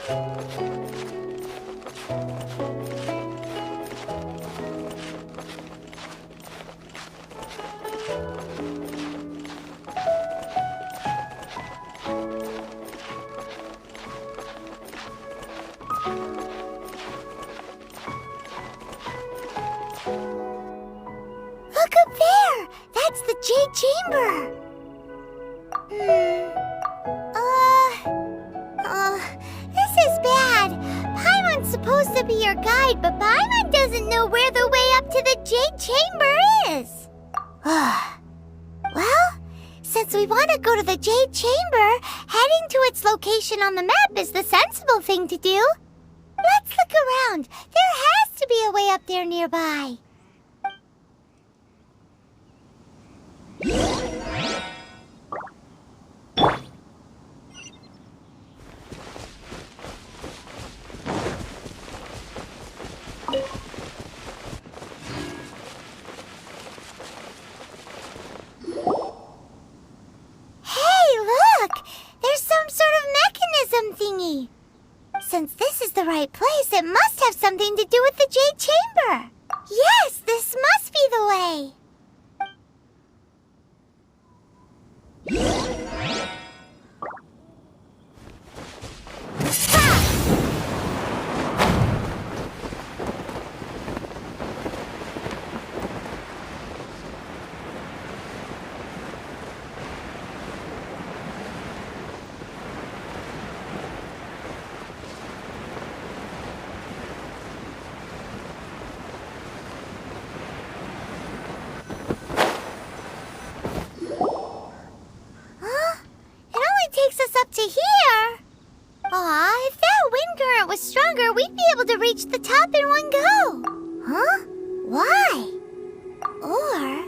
Look up there! That's the Jade Chamber! This is bad. Paimon's supposed to be your guide, but Paimon doesn't know where the way up to the Jade Chamber is. Well, since we want to go to the Jade Chamber, heading to its location on the map is the sensible thing to do. Let's look around. There has to be a way up there nearby. Since this is the right place, it must have something to do with the Jade Chamber. Yes, this must be the way. To here? Aw, if that wind current was stronger, we'd be able to reach the top in one go. Huh? Why? Or...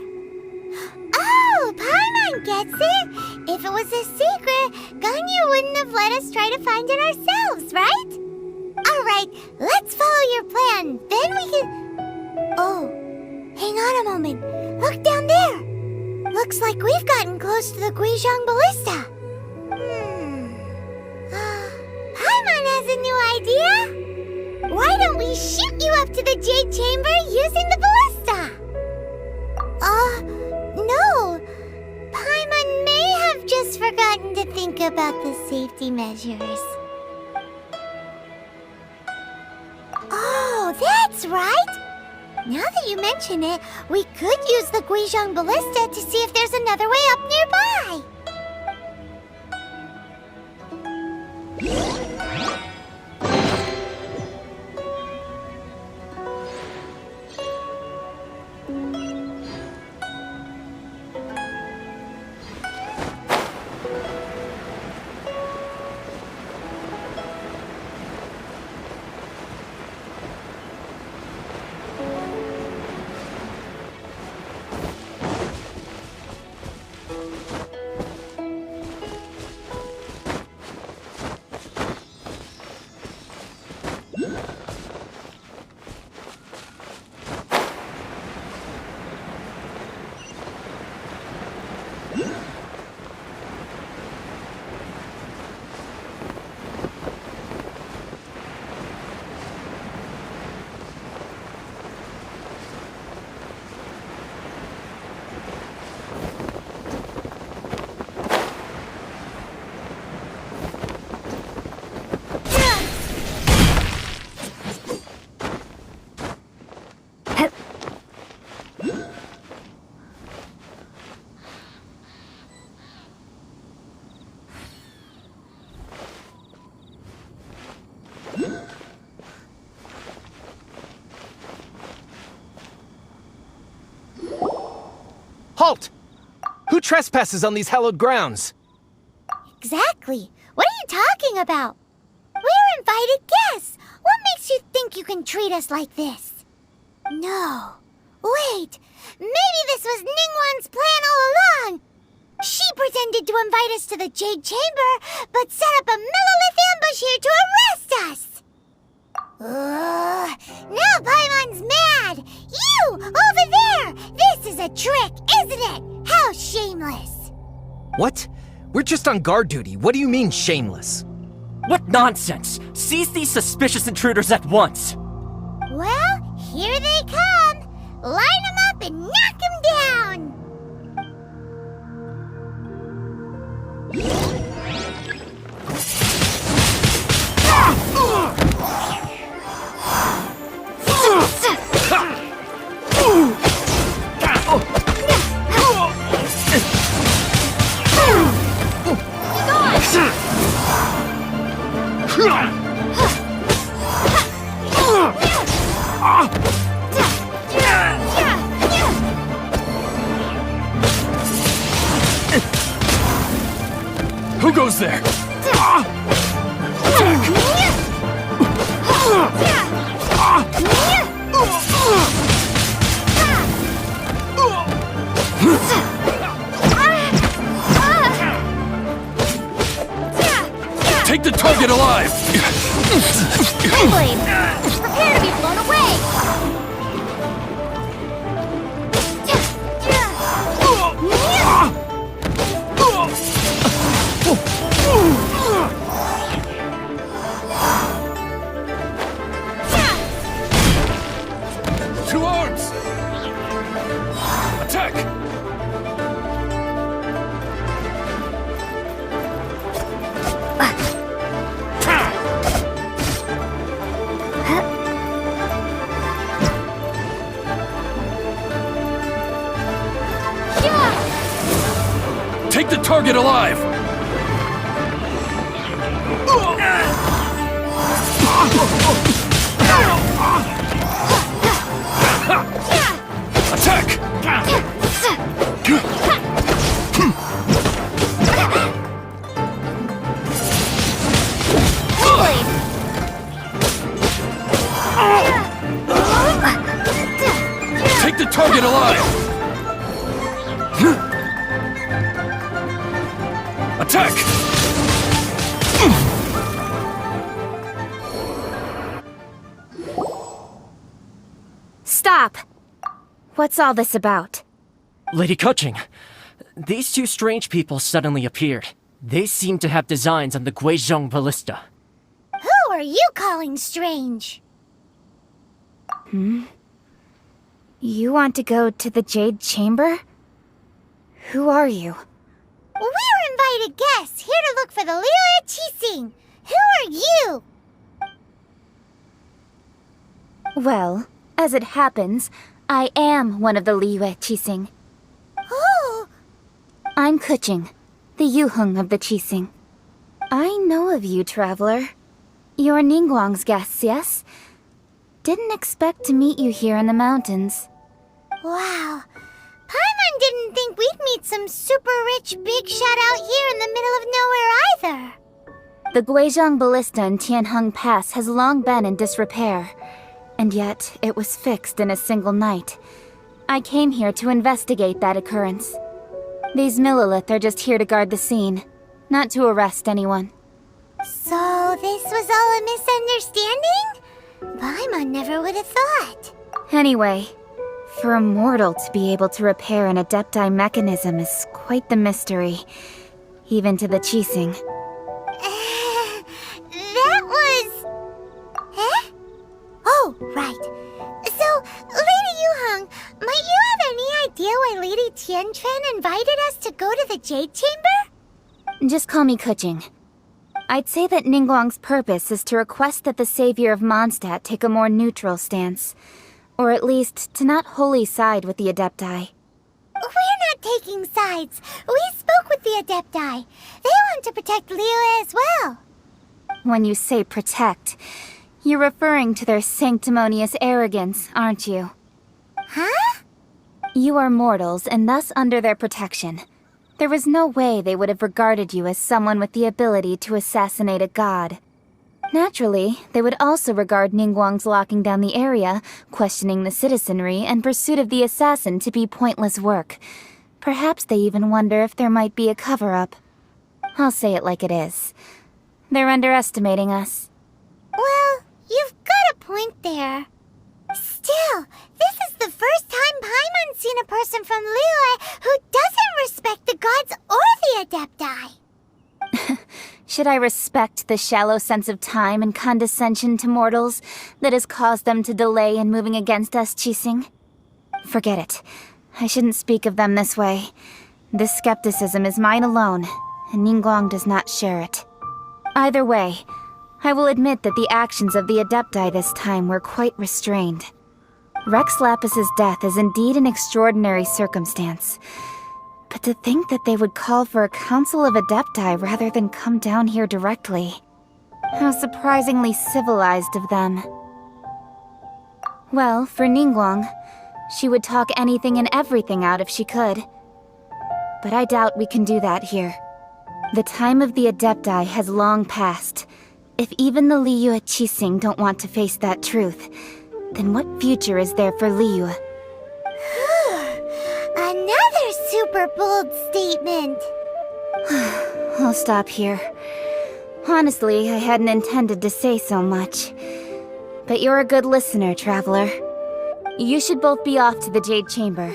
Oh, Paimon gets it! If it was a secret, Ganyu wouldn't have let us try to find it ourselves, right? Alright, let's follow your plan. Then we can... Oh, hang on a moment. Look down there. Looks like we've gotten close to the Guizhong Ballista. Paimon has a new idea! Why don't we shoot you up to the Jade Chamber using the ballista? No. Paimon may have just forgotten to think about the safety measures. Oh, that's right! Now that you mention it, we could use the Guizhong Ballista to see if there's another way up nearby. Halt! Who trespasses on these hallowed grounds? Exactly. What are you talking about? We're invited guests. What makes you think you can treat us like this? No. Wait. Maybe this was Ningguang's plan all along. She pretended to invite us to the Jade Chamber, but set up a Millilith ambush here to arrest us. Now Paimon's mad! You! Over there! This is a trick, isn't it? How shameless! What? We're just on guard duty. What do you mean, shameless? What nonsense! Seize these suspicious intruders at once! Well, here they come. Line them up and knock them down. Who goes there? Take the target alive! Blade, prepare to be blown away. Two arms! Attack! Take the target alive! Attack! Take the target alive! Attack! Stop! What's all this about? Lady Kuching, these two strange people suddenly appeared. They seem to have designs on the Guizhong ballista. Who are you calling strange? You want to go to the Jade Chamber? Who are you? We're invited guests here to look for the Liu Qixing. Who are you? Well, as it happens, I am one of the Liu Qixing. Oh, I'm Kuching, the Yuheng of the Qixing. I know of you, traveler. You're Ningguang's guests, yes? Didn't expect to meet you here in the mountains. wow. Paimon didn't think we'd meet some super rich big shot out here in the middle of nowhere either. The Guizhong ballista in Tianheng Pass has long been in disrepair, and yet it was fixed in a single night. I came here to investigate that occurrence. These Millilith are just here to guard the scene, not to arrest anyone. So this was all a misunderstanding? Paimon never would have thought. Anyway, for a mortal to be able to repair an Adepti mechanism is quite the mystery, even to the Qixing. That was... Eh? Oh, right. So, Lady Yuheng, might you have any idea why Lady Tianquan invited us to go to the Jade Chamber? Just call me Kuching. I'd say that Ningguang's purpose is to request that the savior of Mondstadt take a more neutral stance. Or at least, to not wholly side with the Adepti. We're not taking sides. We spoke with the Adepti. They want to protect Liyue as well. When you say protect, you're referring to their sanctimonious arrogance, aren't you? Huh? You are mortals and thus under their protection. There was no way they would have regarded you as someone with the ability to assassinate a god. Naturally, they would also regard Ningguang's locking down the area, questioning the citizenry, and pursuit of the assassin to be pointless work. Perhaps they even wonder if there might be a cover-up. I'll say it like it is. They're underestimating us. Well, you've got a point there. Still, this is the first time Paimon's seen a person from Liyue who doesn't respect the gods or the Adepti. Should I respect the shallow sense of time and condescension to mortals that has caused them to delay in moving against us, Qixing? Forget it. I shouldn't speak of them this way. This skepticism is mine alone, and Ningguang does not share it. Either way, I will admit that the actions of the Adepti this time were quite restrained. Rex Lapis's death is indeed an extraordinary circumstance. But to think that they would call for a council of Adepti rather than come down here directly. How surprisingly civilized of them. Well, for Ningguang, she would talk anything and everything out if she could. But I doubt we can do that here. The time of the Adepti has long passed. If even the Liyue Qixing don't want to face that truth, then what future is there for Liyue? Another super bold statement. I'll stop here. Honestly, I hadn't intended to say so much. But you're a good listener, Traveler. You should both be off to the Jade Chamber.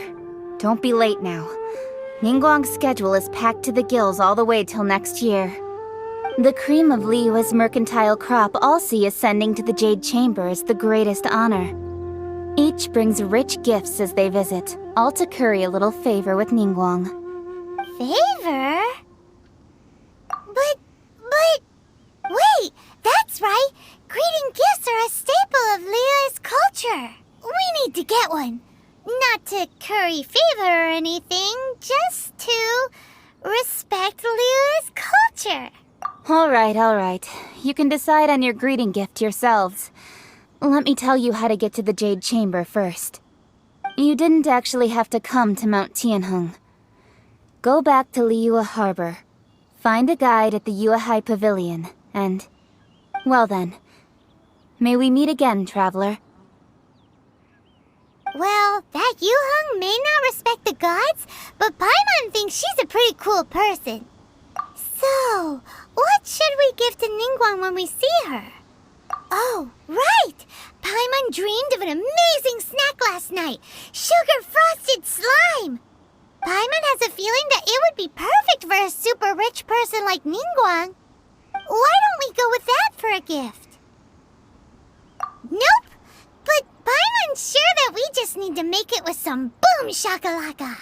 Don't be late now. Ningguang's schedule is packed to the gills all the way till next year. The cream of Liyue's mercantile crop all see ascending to the Jade Chamber as the greatest honor. Each brings rich gifts as they visit, all to curry a little favor with Ningguang. Favor? But... Wait, that's right! Greeting gifts are a staple of Liyue's culture. We need to get one. Not to curry favor or anything, just to respect Liyue's culture. All right. You can decide on your greeting gift yourselves. Let me tell you how to get to the Jade Chamber first. You didn't actually have to come to Mount Tianheng. Go back to Liyue Harbor. Find a guide at the Yuehai Pavilion, and... well then. May we meet again, Traveler. Well, that Yuheng may not respect the gods, but Paimon thinks she's a pretty cool person. So, what should we give to Ningguang when we see her? Oh, right! Paimon dreamed of an amazing snack last night! Sugar-frosted slime! Paimon has a feeling that it would be perfect for a super rich person like Ningguang. Why don't we go with that for a gift? Nope! But Paimon's sure that we just need to make it with some boom shakalaka.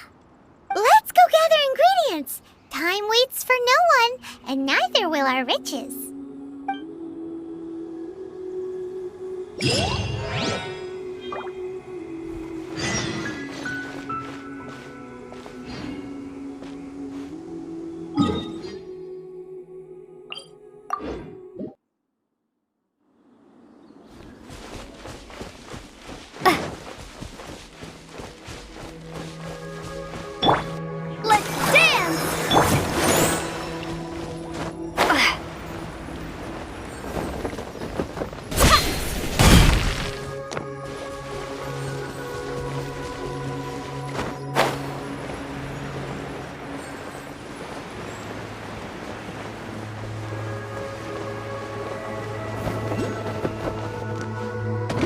Let's go gather ingredients! Time waits for no one, and neither will our riches. Let's dance!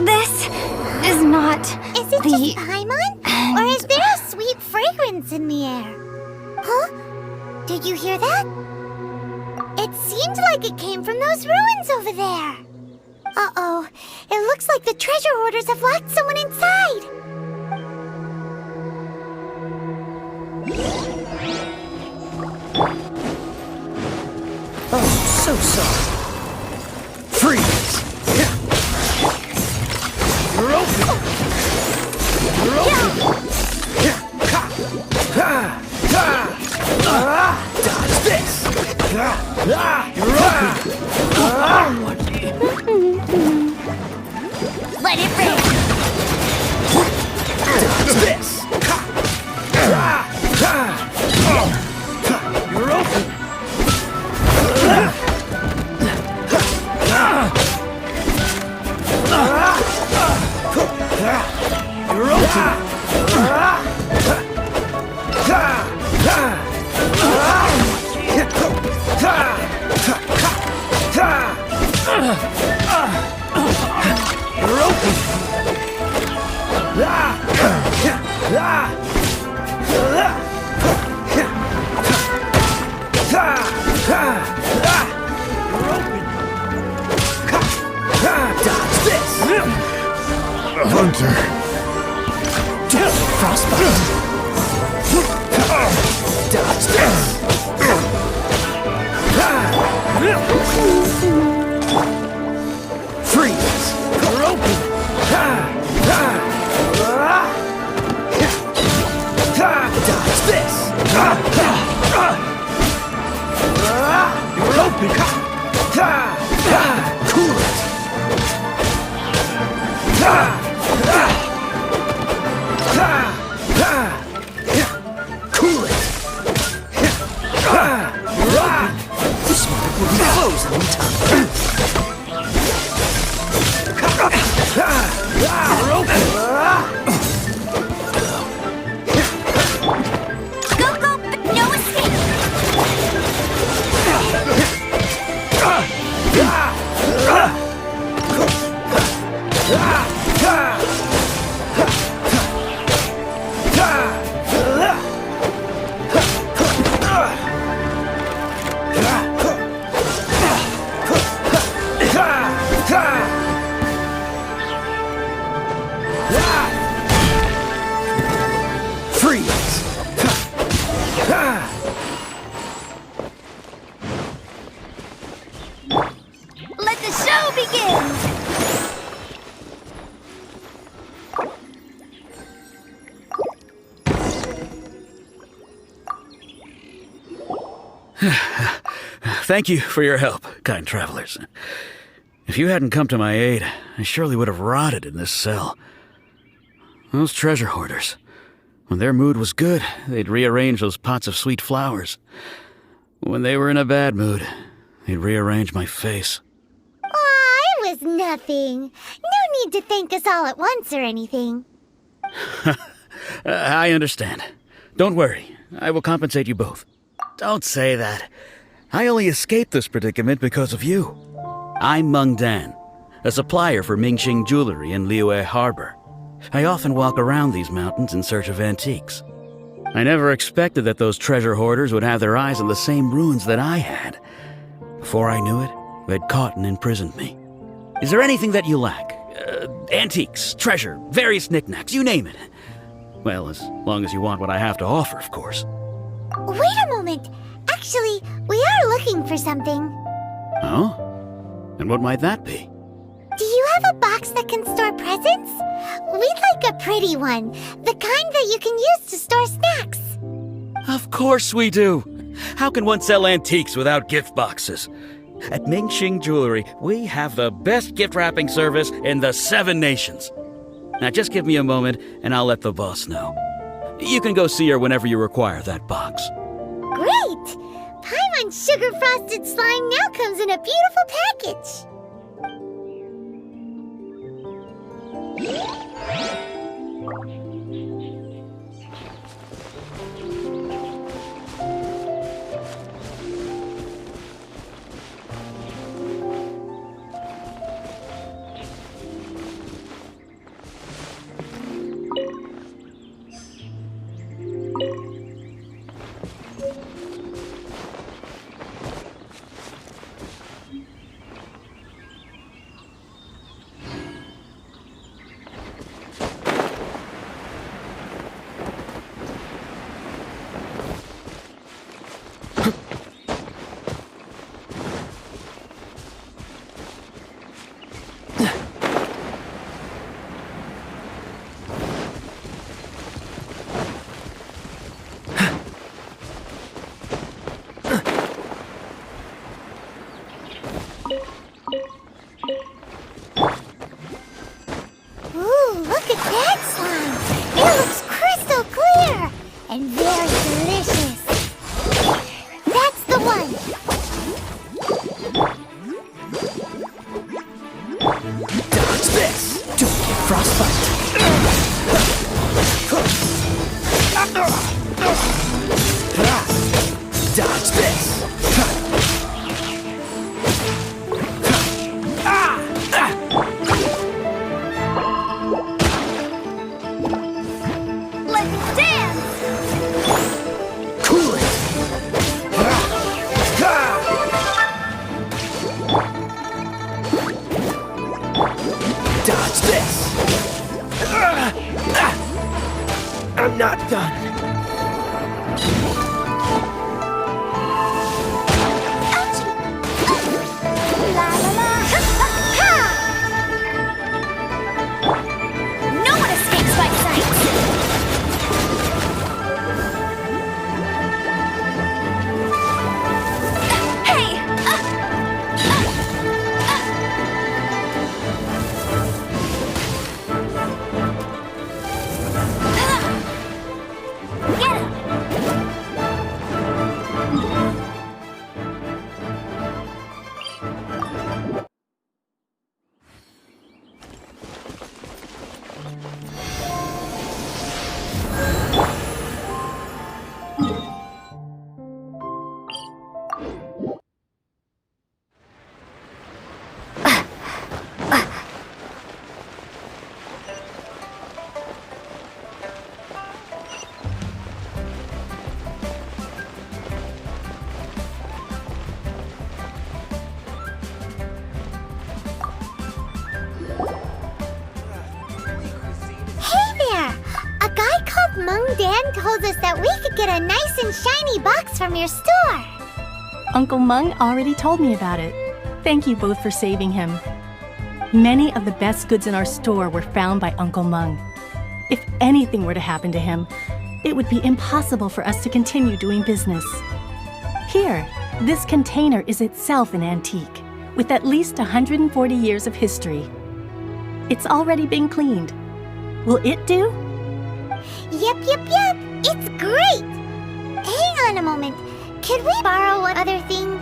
This is not Is it just Paimon? Or is there a sweet fragrance in the air? Huh? Did you hear that? It seemed like it came from those ruins over there. Uh-oh. It looks like the treasure hoarders have locked someone inside. Oh, so sorry. Freeze! You're open! You're open! Dodge this! You're open! Let it rip! Dodge this! You're open! You're open! You're open! Dodge this! Hunter. Frostbite! Dodge this! Freeze! You're open! Dodge this! You're open! Cool it! Cool it! You're open! This one will be closed anytime. You're open! Go, go, but no escape! Freeze! Let the show begin! Thank you for your help, kind travelers. If you hadn't come to my aid, I surely would have rotted in this cell. Those treasure hoarders, when their mood was good, they'd rearrange those pots of sweet flowers. When they were in a bad mood, they'd rearrange my face. Aw, it was nothing. No need to thank us all at once or anything. I understand. Don't worry, I will compensate you both. Don't say that. I only escaped this predicament because of you. I'm Meng Dan, a supplier for Mingxing Jewelry in Liyue Harbor. I often walk around these mountains in search of antiques. I never expected that those treasure hoarders would have their eyes on the same ruins that I had. Before I knew it, they'd caught and imprisoned me. Is there anything that you lack? Antiques, treasure, various knickknacks, you name it. Well, as long as you want what I have to offer, of course. Wait a moment. Actually, we are looking for something. Oh? And what might that be? Do you have a box that can store presents? We'd like a pretty one. The kind that you can use to store snacks. Of course we do. How can one sell antiques without gift boxes? At Mingxing Jewelry, we have the best gift wrapping service in the 7 nations. Now just give me a moment and I'll let the boss know. You can go see her whenever you require that box. Great! Paimon Sugar Frosted Slime now comes in a beautiful package. Ooh, look at that slime! It looks crystal clear and very delicious. That's the one! Dodge this! Don't get frostbite! Dodge this! Let's dance! Cool it! I'm not done. La la la! Ha, ha, ha! No one escapes my sight! Hey! Get him! Hey there! A guy called Mung Dan told us that we could get a nice and shiny box from your store. Uncle Mung already told me about it. Thank you both for saving him. Many of the best goods in our store were found by Uncle Mung. If anything were to happen to him, it would be impossible for us to continue doing business. Here, this container is itself an antique, with at least 140 years of history. It's already been cleaned. Will it do? Yep. It's great! Hang on a moment. Could we borrow one other thing?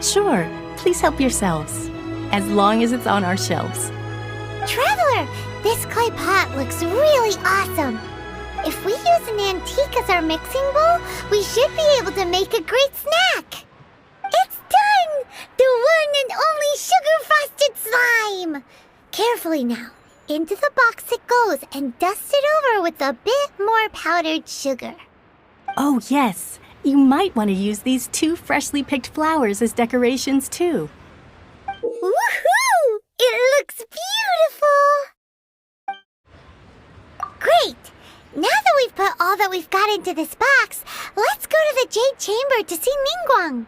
Sure, please help yourselves, as long as it's on our shelves. Traveler, this clay pot looks really awesome. If we use an antique as our mixing bowl, we should be able to make a great snack. It's done! The one and only sugar-frosted slime! Carefully now. Into the box it goes and dust it over with a bit more powdered sugar. Oh yes, you might want to use these 2 freshly picked flowers as decorations too. Woohoo! It looks beautiful! Great! Now that we've put all that we've got into this box, let's go to the Jade Chamber to see Ningguang.